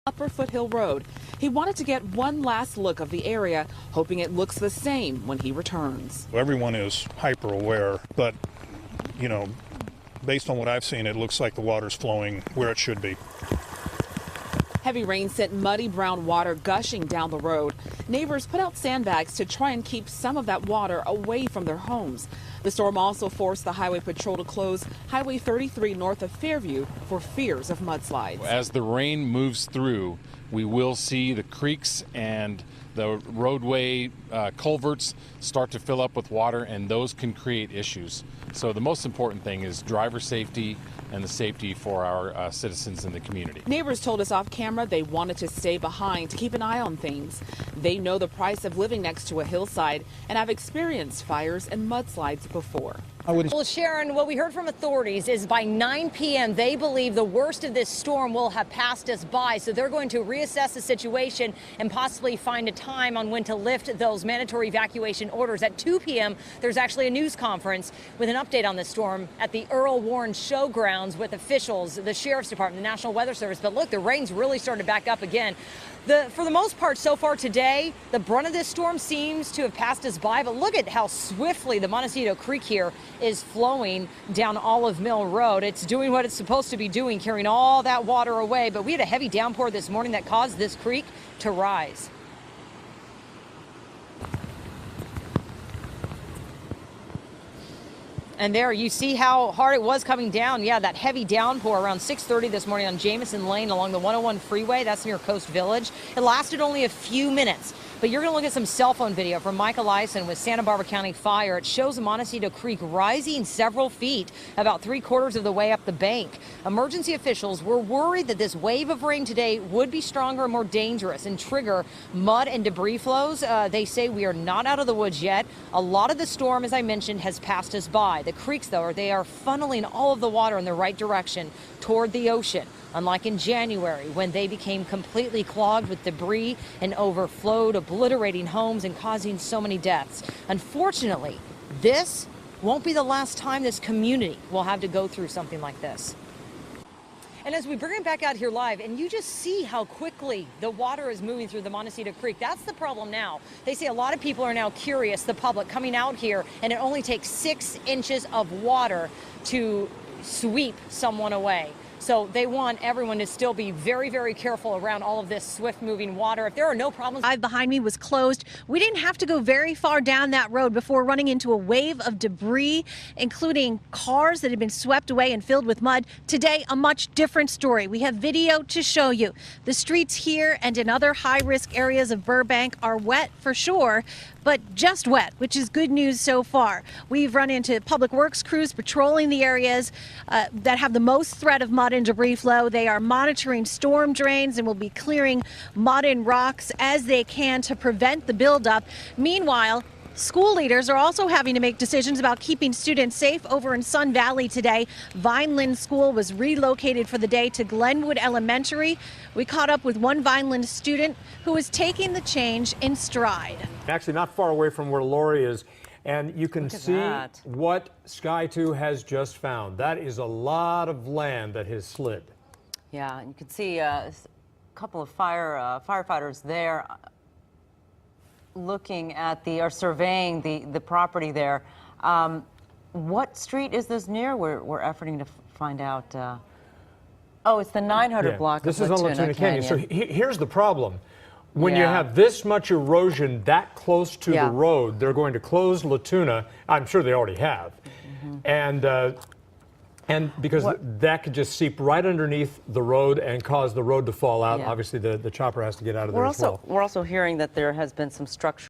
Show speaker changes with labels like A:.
A: Upper Foothill Road. He wanted to get one last look of the area, hoping it looks the same when he returns.
B: Everyone is hyper aware, but, you know, based on what I've seen, it looks like the water's flowing where it should be.
A: Heavy rain sent muddy brown water gushing down the road. Neighbors put out sandbags to try and keep some of that water away from their homes. The storm also forced the Highway Patrol to close Highway 33 north of Fairview for fears of mudslides.
C: As the rain moves through, we will see the creeks and the roadway culverts start to fill up with water, and those can create issues. So the most important thing is driver safety and the safety for our citizens in the community.
A: Neighbors told us off camera they wanted to stay behind to keep an eye on things. They know the price of living next to a hillside and have experienced fires and mudslides before.
D: Well, Sharon, what we heard from authorities is by 9 p.m. they believe the worst of this storm will have passed us by. So they're going to reassess the situation and possibly find a time on when to lift those mandatory evacuation orders. At 2 p.m., there's actually a news conference with an update on the storm at the Earl Warren Showgrounds with officials, the Sheriff's Department, the National Weather Service. But look, the rain's really starting to back up again. For the most part so far today, the brunt of this storm seems to have passed us by, but look at how swiftly the Montecito Creek here is flowing down Olive Mill Road. It's doing what it's supposed to be doing, carrying all that water away, but we had a heavy downpour this morning that caused this creek to rise. And there you see how hard it was coming down. Yeah, that heavy downpour around 6:30 this morning on Jamison Lane along the 101 freeway. That's near Coast Village. It lasted only a few minutes. But you're going to look at some cell phone video from Michael Eisen with Santa Barbara County Fire. It shows the Montecito Creek rising several feet, about 3/4 of the way up the bank. Emergency officials were worried that this wave of rain today would be stronger and more dangerous and trigger mud and debris flows. They say we are not out of the woods yet. A lot of the storm, as I mentioned, has passed us by. The creeks, though, they are funneling all of the water in the right direction toward the ocean. Unlike in January, when they became completely clogged with debris and overflowed, obliterating homes and causing so many deaths. Unfortunately, this won't be the last time this community will have to go through something like this. And as we bring it back out here live, and you just see how quickly the water is moving through the Montecito Creek, that's the problem now. They say a lot of people are now curious, the public coming out here, and it only takes 6 inches of water to sweep someone away. So they want everyone to still be very, very careful around all of this swift moving water. If there are no problems.
E: Drive behind me was closed. We didn't have to go very far down that road before running into a wave of debris, including cars that had been swept away and filled with mud. Today, a much different story. We have video to show you. The streets here and in other high-risk areas of Burbank are wet for sure, but just wet, which is good news so far. We've run into public works crews patrolling the areas that have the most threat of mud and debris flow. They are monitoring storm drains and will be clearing mud and rocks as they can to prevent the buildup. Meanwhile, school leaders are also having to make decisions about keeping students safe. Over in Sun Valley today, Vineland School was relocated for the day to Glenwood Elementary. We caught up with one Vineland student who is taking the change in stride.
F: Actually not far away from where Lori is, and you can see what Sky 2 has just found. That is a lot of land that has slid.
G: Yeah, you can see a couple of firefighters there looking at or surveying the property there. What street is this near? We're efforting to find out. Oh, it's the 900 block
F: This
G: of
F: is on Latuna Canyon. So here's the problem. When you have this much erosion that close to the road, they're going to close Latuna. I'm sure they already have. And because that could just seep right underneath the road and cause the road to fall out. Obviously, the chopper has to get out of there as well.
G: We're also hearing that there has been some structural